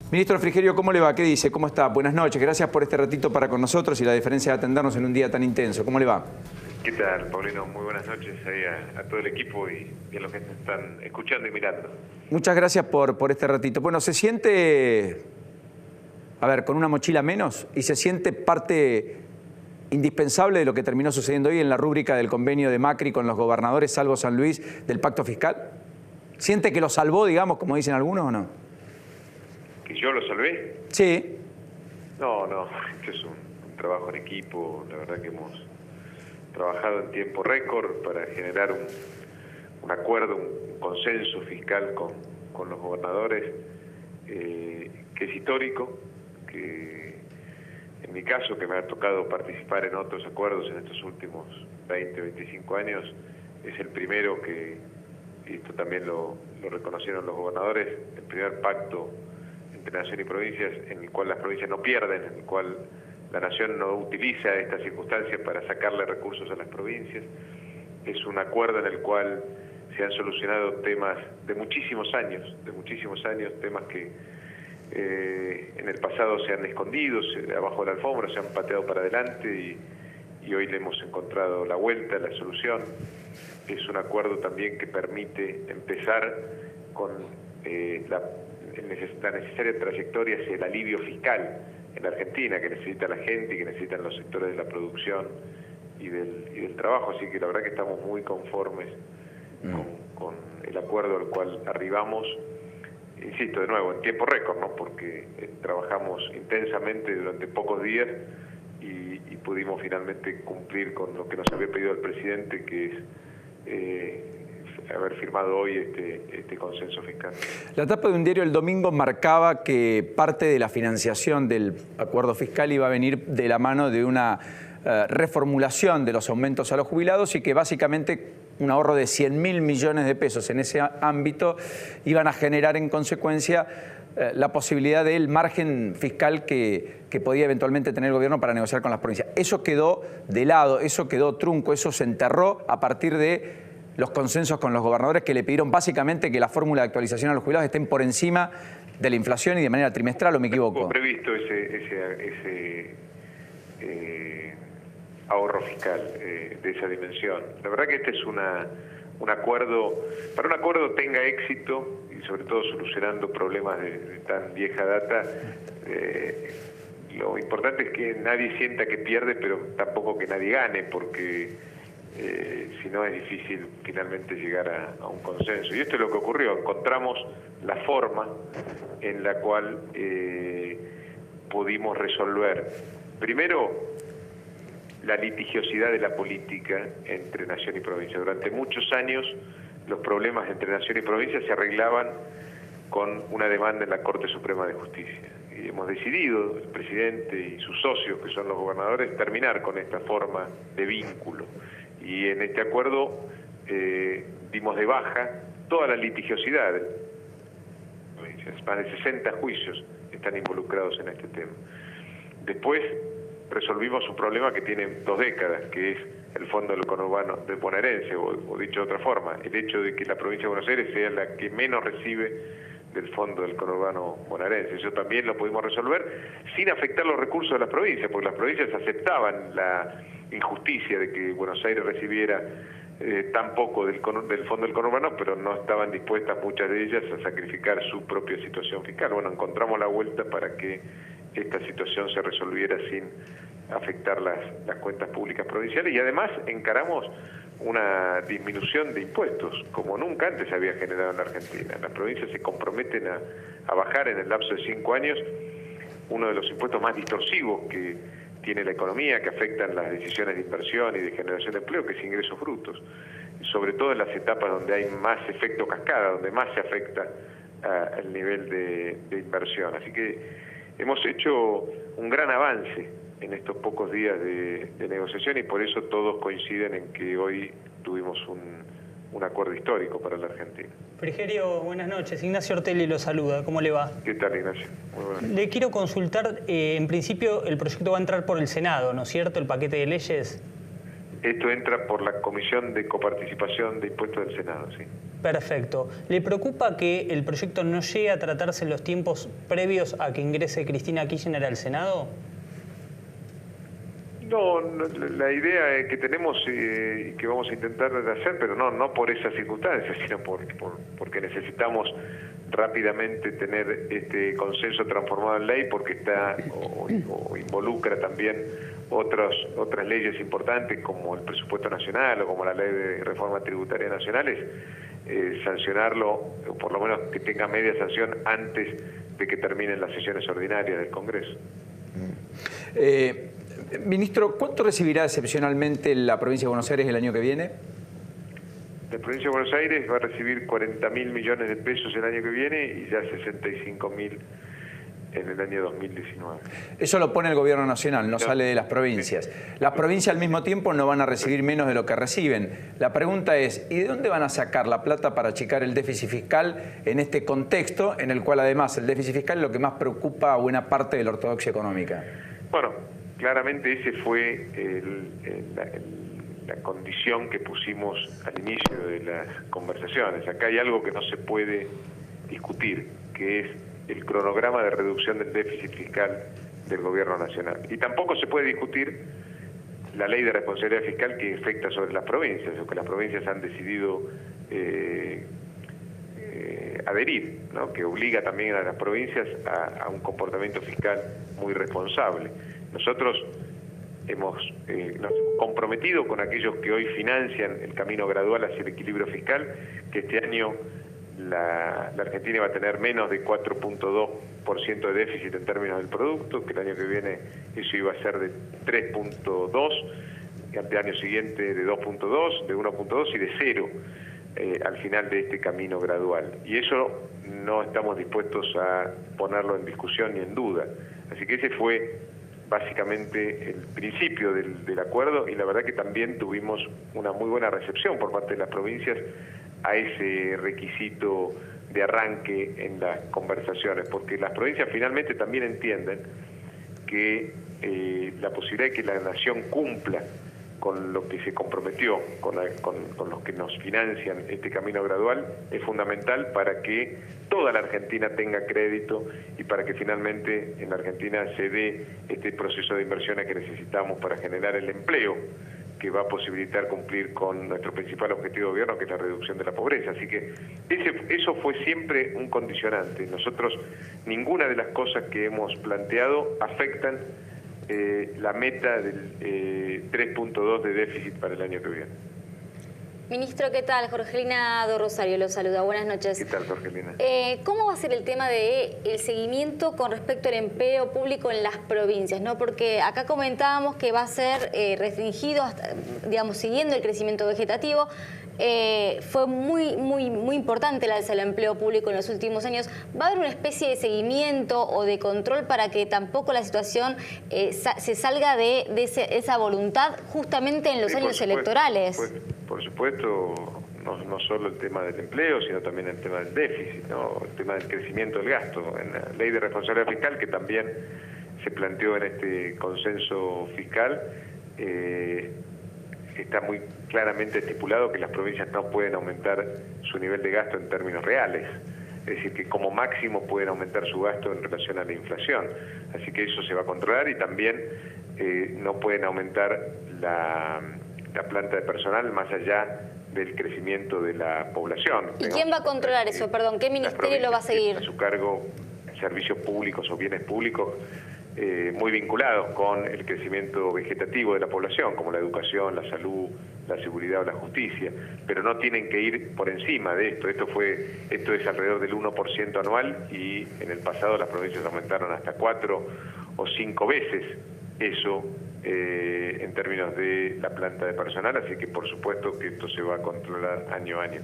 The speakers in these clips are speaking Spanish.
Ministro Frigerio, ¿cómo le va? ¿Qué dice? ¿Cómo está? Buenas noches. Gracias por este ratito para con nosotros y la diferencia de atendernos en un día tan intenso. ¿Cómo le va? ¿Qué tal, Paulino? Muy buenas noches ahí a todo el equipo y a los que te están escuchando y mirando. Muchas gracias por este ratito. Bueno, ¿se siente, con una mochila menos y se siente parte indispensable de lo que terminó sucediendo hoy en la rúbrica del convenio de Macri con los gobernadores, salvo San Luis, del pacto fiscal? ¿Siente que lo salvó, digamos, como dicen algunos, o no? ¿Que yo lo salvé? Sí. No, este es un trabajo en equipo. La verdad que hemos trabajado en tiempo récord para generar un acuerdo, un consenso fiscal con los gobernadores que es histórico, que en mi caso, que me ha tocado participar en otros acuerdos en estos últimos 20, 25 años, es el primero que, y esto también lo reconocieron los gobernadores, el primer pacto entre Nación y provincias en el cual las provincias no pierden, en el cual la Nación no utiliza estas circunstancias para sacarle recursos a las provincias. Es un acuerdo en el cual se han solucionado temas de muchísimos años, temas que en el pasado se han escondido, abajo de la alfombra, se han pateado para adelante y hoy le hemos encontrado la vuelta, la solución. Es un acuerdo también que permite empezar con la necesaria trayectoria hacia el alivio fiscal en la Argentina, que necesita la gente y que necesitan los sectores de la producción y del trabajo. Así que la verdad que estamos muy conformes con el acuerdo al cual arribamos. Insisto, de nuevo, en tiempo récord, ¿no? Porque trabajamos intensamente durante pocos días y pudimos finalmente cumplir con lo que nos había pedido el presidente, que es haber firmado hoy este consenso fiscal. La tapa de un diario el domingo marcaba que parte de la financiación del acuerdo fiscal iba a venir de la mano de una reformulación de los aumentos a los jubilados y que básicamente un ahorro de 100.000 millones de pesos en ese ámbito iban a generar en consecuencia la posibilidad del margen fiscal que podía eventualmente tener el gobierno para negociar con las provincias. Eso quedó de lado, eso quedó trunco, eso se enterró a partir de los consensos con los gobernadores que le pidieron básicamente que la fórmula de actualización a los jubilados estén por encima de la inflación y de manera trimestral, ¿o me equivoco? Previsto ese ahorro fiscal de esa dimensión. La verdad que este es un acuerdo, para un acuerdo tenga éxito y sobre todo solucionando problemas de tan vieja data, lo importante es que nadie sienta que pierde, pero tampoco que nadie gane, porque si no es difícil finalmente llegar a un consenso. Y esto es lo que ocurrió, encontramos la forma en la cual pudimos resolver, primero, la litigiosidad de la política entre Nación y provincia. Durante muchos años los problemas entre Nación y provincia se arreglaban con una demanda en la Corte Suprema de Justicia. Y hemos decidido, el presidente y sus socios, que son los gobernadores, terminar con esta forma de vínculo. Y en este acuerdo dimos de baja toda la litigiosidad. Más de 60 juicios están involucrados en este tema. Después resolvimos un problema que tiene 2 décadas, que es el Fondo del Conurbano bonaerense, o dicho de otra forma, el hecho de que la provincia de Buenos Aires sea la que menos recibe del Fondo del Conurbano bonaerense. Eso también lo pudimos resolver sin afectar los recursos de las provincias, porque las provincias aceptaban la injusticia de que Buenos Aires recibiera tan poco del Fondo del Conurbano, pero no estaban dispuestas muchas de ellas a sacrificar su propia situación fiscal. Bueno, encontramos la vuelta para que esta situación se resolviera sin afectar las cuentas públicas provinciales y además encaramos una disminución de impuestos como nunca antes se había generado en la Argentina. Las provincias se comprometen a bajar en el lapso de 5 años uno de los impuestos más distorsivos que tiene la economía, que afectan las decisiones de inversión y de generación de empleo, que es ingresos brutos, sobre todo en las etapas donde hay más efecto cascada, donde más se afecta el nivel de inversión. Así que hemos hecho un gran avance en estos pocos días de negociación y por eso todos coinciden en que hoy tuvimos un acuerdo histórico para la Argentina. Frigerio, buenas noches. Ignacio Ortelli lo saluda. ¿Cómo le va? ¿Qué tal, Ignacio? Muy buenas. Le quiero consultar, en principio el proyecto va a entrar por el Senado, ¿no es cierto? El paquete de leyes. Esto entra por la Comisión de Coparticipación de Impuestos del Senado, sí. Perfecto. ¿Le preocupa que el proyecto no llegue a tratarse en los tiempos previos a que ingrese Cristina Kirchner al Senado? No, la idea que tenemos y que vamos a intentar hacer, pero no por esas circunstancias, sino porque necesitamos rápidamente tener este consenso transformado en ley, porque está o involucra también otras leyes importantes como el presupuesto nacional o como la ley de reforma tributaria nacionales, sancionarlo, o por lo menos que tenga media sanción antes de que terminen las sesiones ordinarias del Congreso. Ministro, ¿cuánto recibirá excepcionalmente la provincia de Buenos Aires el año que viene? La provincia de Buenos Aires va a recibir 40.000 millones de pesos el año que viene y ya 65.000 en el año 2019. Eso lo pone el gobierno nacional, no sale de las provincias. Las provincias al mismo tiempo no van a recibir menos de lo que reciben. La pregunta es, ¿y de dónde van a sacar la plata para achicar el déficit fiscal en este contexto en el cual además el déficit fiscal es lo que más preocupa a buena parte de la ortodoxia económica? Bueno, claramente ese fue la condición que pusimos al inicio de las conversaciones. Acá hay algo que no se puede discutir, que es el cronograma de reducción del déficit fiscal del gobierno nacional. Y tampoco se puede discutir la ley de responsabilidad fiscal que afecta sobre las provincias, o que las provincias han decidido adherir, ¿no? Que obliga también a las provincias a un comportamiento fiscal muy responsable. Nosotros nos hemos comprometido con aquellos que hoy financian el camino gradual hacia el equilibrio fiscal, que este año la Argentina va a tener menos de 4.2% de déficit en términos del producto, que el año que viene eso iba a ser de 3.2%, y al año siguiente de 2.2%, de 1.2% y de 0% al final de este camino gradual. Y eso no estamos dispuestos a ponerlo en discusión ni en duda. Así que ese fue básicamente el principio del acuerdo, y la verdad que también tuvimos una muy buena recepción por parte de las provincias a ese requisito de arranque en las conversaciones, porque las provincias finalmente también entienden que la posibilidad de que la nación cumpla con lo que se comprometió, con los que nos financian este camino gradual, es fundamental para que toda la Argentina tenga crédito y para que finalmente en la Argentina se dé este proceso de inversiones que necesitamos para generar el empleo que va a posibilitar cumplir con nuestro principal objetivo de gobierno, que es la reducción de la pobreza. Así que eso fue siempre un condicionante. Nosotros, ninguna de las cosas que hemos planteado afectan la meta del 3.2 de déficit para el año que viene. Ministro, ¿qué tal? Jorgelina do Rosario lo saluda. Buenas noches. ¿Qué tal, Jorgelina? ¿Cómo va a ser el tema del seguimiento con respecto al empleo público en las provincias, ¿no? Porque acá comentábamos que va a ser restringido, hasta, digamos, siguiendo el crecimiento vegetativo. Fue muy importante el alza del empleo público en los últimos años. ¿Va a haber una especie de seguimiento o de control para que tampoco la situación se salga de esa voluntad justamente en los años electorales? Por supuesto, no solo el tema del empleo, sino también el tema del déficit, ¿no? El tema del crecimiento del gasto. En la ley de responsabilidad fiscal, que también se planteó en este consenso fiscal, está muy claramente estipulado que las provincias no pueden aumentar su nivel de gasto en términos reales. Es decir, que como máximo pueden aumentar su gasto en relación a la inflación. Así que eso se va a controlar, y también no pueden aumentar la planta de personal más allá del crecimiento de la población. ¿Y quién va a controlar eso? Perdón, ¿qué ministerio lo va a seguir? A su cargo servicios públicos o bienes públicos muy vinculados con el crecimiento vegetativo de la población, como la educación, la salud, la seguridad o la justicia, pero no tienen que ir por encima de esto. Esto es alrededor del 1% anual, y en el pasado las provincias aumentaron hasta 4 o 5 veces eso en términos de la planta de personal, así que por supuesto que esto se va a controlar año a año.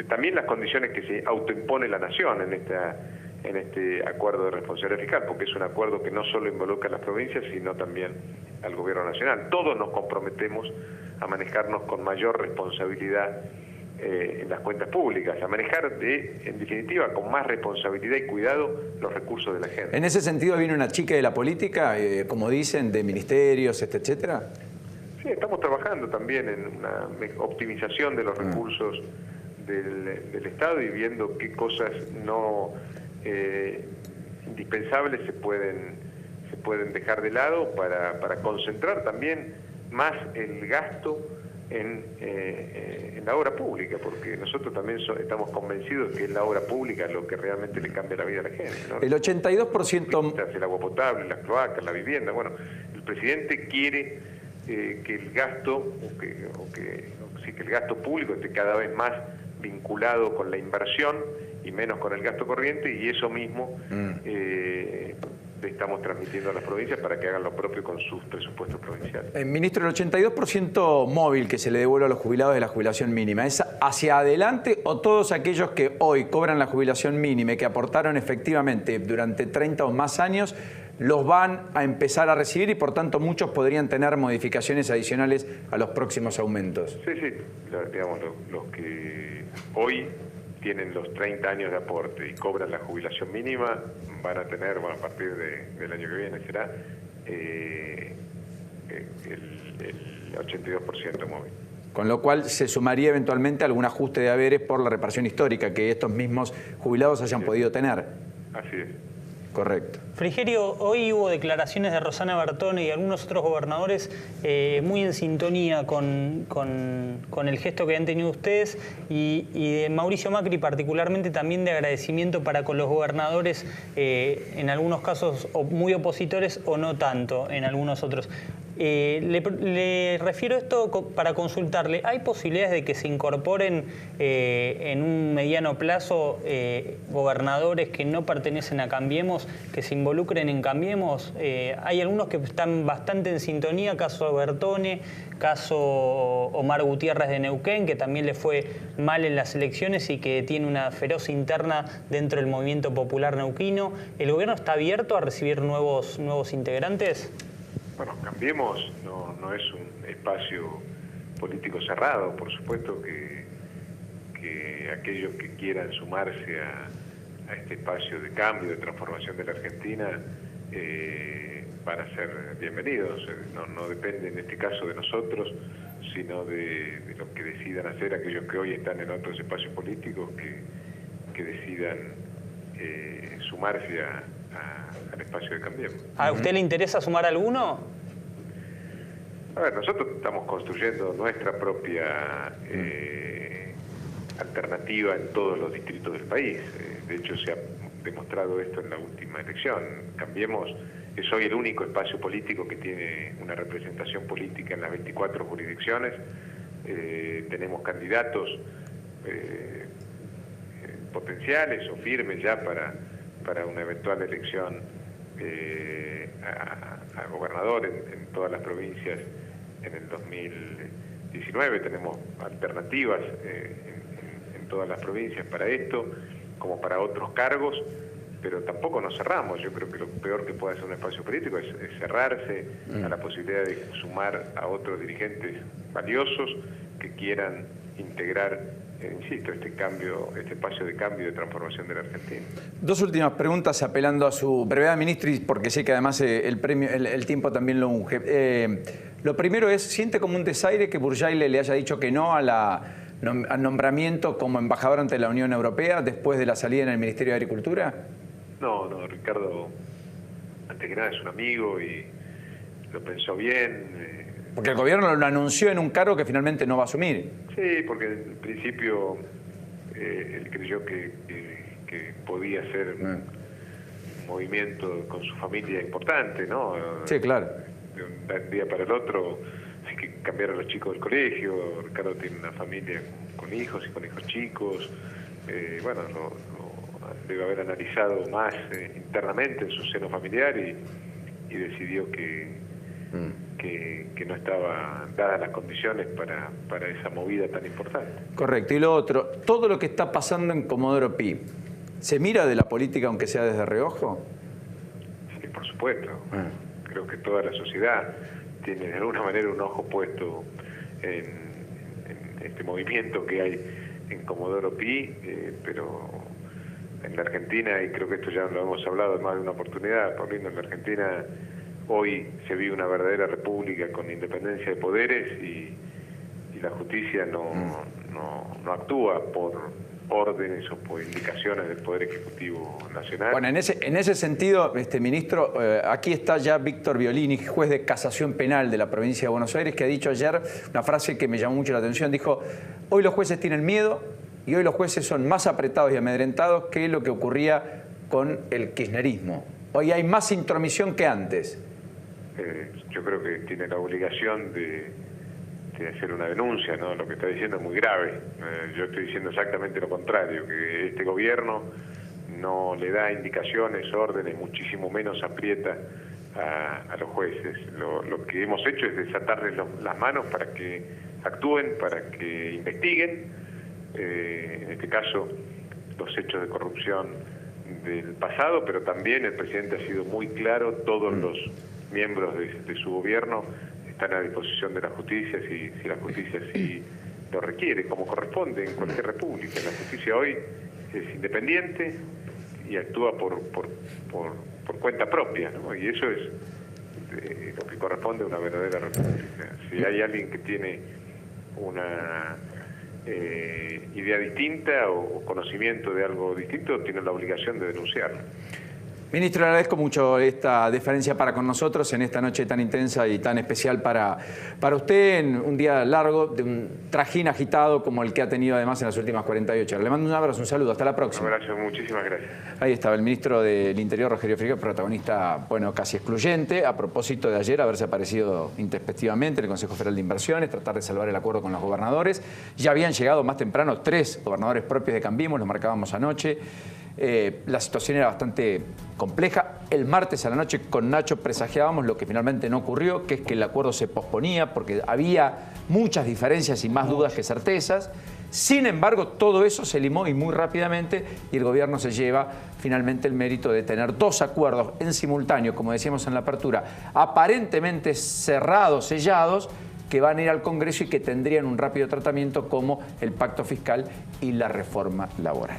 También las condiciones que se autoimpone la nación en este acuerdo de responsabilidad fiscal, porque es un acuerdo que no solo involucra a las provincias, sino también al gobierno nacional. Todos nos comprometemos a manejarnos con mayor responsabilidad en las cuentas públicas, a manejar en definitiva con más responsabilidad y cuidado los recursos de la gente. En ese sentido, ¿viene una chica de la política, como dicen, de ministerios, etcétera? Sí, estamos trabajando también en una optimización de los recursos del Estado y viendo qué cosas no indispensables se pueden dejar de lado para concentrar también más el gasto en la obra pública, porque nosotros también estamos convencidos que es la obra pública lo que realmente le cambia la vida a la gente, ¿no? El 82%... El agua potable, las cloacas, la vivienda. Bueno, el presidente quiere que el gasto, que el gasto público esté cada vez más vinculado con la inversión y menos con el gasto corriente, y eso mismo le estamos transmitiendo a las provincias para que hagan lo propio con sus presupuestos provinciales. Ministro, el 82% móvil que se le devuelve a los jubilados de la jubilación mínima, ¿es hacia adelante o todos aquellos que hoy cobran la jubilación mínima y que aportaron efectivamente durante 30 o más años los van a empezar a recibir y por tanto muchos podrían tener modificaciones adicionales a los próximos aumentos? Sí, digamos, los que hoy tienen los 30 años de aporte y cobran la jubilación mínima van a tener, bueno, a partir del año que viene será el 82% móvil. Con lo cual se sumaría eventualmente algún ajuste de haberes por la reparación histórica que estos mismos jubilados hayan podido tener. Así es. Correcto. Frigerio, hoy hubo declaraciones de Rosana Bertone y algunos otros gobernadores muy en sintonía con el gesto que han tenido ustedes y de Mauricio Macri particularmente también de agradecimiento para con los gobernadores, en algunos casos muy opositores o no tanto en algunos otros. Le refiero esto para consultarle, ¿hay posibilidades de que se incorporen en un mediano plazo gobernadores que no pertenecen a Cambiemos, que se involucren en Cambiemos? Hay algunos que están bastante en sintonía, caso Bertone, caso Omar Gutiérrez de Neuquén, que también le fue mal en las elecciones y que tiene una feroz interna dentro del movimiento popular neuquino. ¿El gobierno está abierto a recibir nuevos integrantes? Bueno, Cambiemos no es un espacio político cerrado. Por supuesto que aquellos que quieran sumarse a este espacio de cambio, de transformación de la Argentina, van a ser bienvenidos. No depende en este caso de nosotros, sino de lo que decidan hacer aquellos que hoy están en otros espacios políticos que decidan sumarse al espacio de Cambiemos. ¿A usted le interesa sumar alguno? A ver, nosotros estamos construyendo nuestra propia alternativa en todos los distritos del país. De hecho, se ha demostrado esto en la última elección. Cambiemos es hoy el único espacio político que tiene una representación política en las 24 jurisdicciones. Tenemos candidatos potenciales o firmes ya para una eventual elección a gobernador en todas las provincias en el 2019. Tenemos alternativas en todas las provincias para esto, como para otros cargos, pero tampoco nos cerramos. Yo creo que lo peor que puede hacer un espacio político es cerrarse a la posibilidad de sumar a otros dirigentes valiosos que quieran integrar, insisto, este espacio de cambio y de transformación de la Argentina. Dos últimas preguntas apelando a su brevedad, ministro, porque sé que además el tiempo también lo unge. Lo primero es, ¿siente como un desaire que Burjaile le haya dicho que no al nombramiento como embajador ante la Unión Europea después de la salida en el Ministerio de Agricultura? No, Ricardo, antes que nada es un amigo y lo pensó bien. Porque el gobierno lo anunció en un cargo que finalmente no va a asumir. Sí, porque en principio él creyó que podía ser un movimiento con su familia importante, ¿no? Sí, claro. De un día para el otro, hay que cambiar a los chicos del colegio. Ricardo tiene una familia con hijos y con hijos chicos. Bueno, debe haber analizado más internamente en su seno familiar y decidió que no estaban dadas las condiciones para esa movida tan importante. Correcto. Y lo otro, todo lo que está pasando en Comodoro Pi, ¿se mira de la política aunque sea desde reojo? Sí, por supuesto. Creo que toda la sociedad tiene de alguna manera un ojo puesto en este movimiento que hay en Comodoro Pi, pero en la Argentina, y creo que esto ya lo hemos hablado en más de una oportunidad, Paulino, en la Argentina hoy se vive una verdadera república con independencia de poderes y la justicia no actúa por órdenes o por indicaciones del Poder Ejecutivo Nacional. Bueno, en ese sentido, ministro, aquí está ya Víctor Violini, juez de casación penal de la provincia de Buenos Aires, que ha dicho ayer una frase que me llamó mucho la atención. Dijo, hoy los jueces tienen miedo y hoy los jueces son más apretados y amedrentados que lo que ocurría con el kirchnerismo. Hoy hay más intromisión que antes. Yo creo que tiene la obligación de hacer una denuncia, ¿no? Lo que está diciendo es muy grave. Yo estoy diciendo exactamente lo contrario, que este gobierno no le da indicaciones, órdenes, muchísimo menos aprieta a los jueces. Lo que hemos hecho es desatarles las manos para que actúen, para que investiguen. En este caso, los hechos de corrupción del pasado, pero también el presidente ha sido muy claro, todos los miembros de su gobierno están a disposición de la justicia si la justicia sí lo requiere, como corresponde en cualquier república. La justicia hoy es independiente y actúa por cuenta propia, ¿no? Y eso es lo que corresponde a una verdadera república. Si hay alguien que tiene una idea distinta o conocimiento de algo distinto, tiene la obligación de denunciarlo. Ministro, le agradezco mucho esta deferencia para con nosotros en esta noche tan intensa y tan especial para usted, en un día largo, de un trajín agitado como el que ha tenido además en las últimas 48 horas. Le mando un abrazo, un saludo, hasta la próxima. Un abrazo, muchísimas gracias. Ahí estaba el ministro del Interior, Rogerio Frigerio, protagonista, bueno, casi excluyente, a propósito de ayer haberse aparecido intempestivamente en el Consejo Federal de Inversiones, tratar de salvar el acuerdo con los gobernadores. Ya habían llegado más temprano 3 gobernadores propios de Cambiemos, lo marcábamos anoche. La situación era bastante compleja. El martes a la noche con Nacho presagiábamos lo que finalmente no ocurrió, que es que el acuerdo se posponía porque había muchas diferencias y más dudas que certezas. Sin embargo, todo eso se limó y muy rápidamente, y el gobierno se lleva finalmente el mérito de tener 2 acuerdos en simultáneo, como decíamos en la apertura, aparentemente cerrados, sellados, que van a ir al Congreso y que tendrían un rápido tratamiento como el pacto fiscal y la reforma laboral.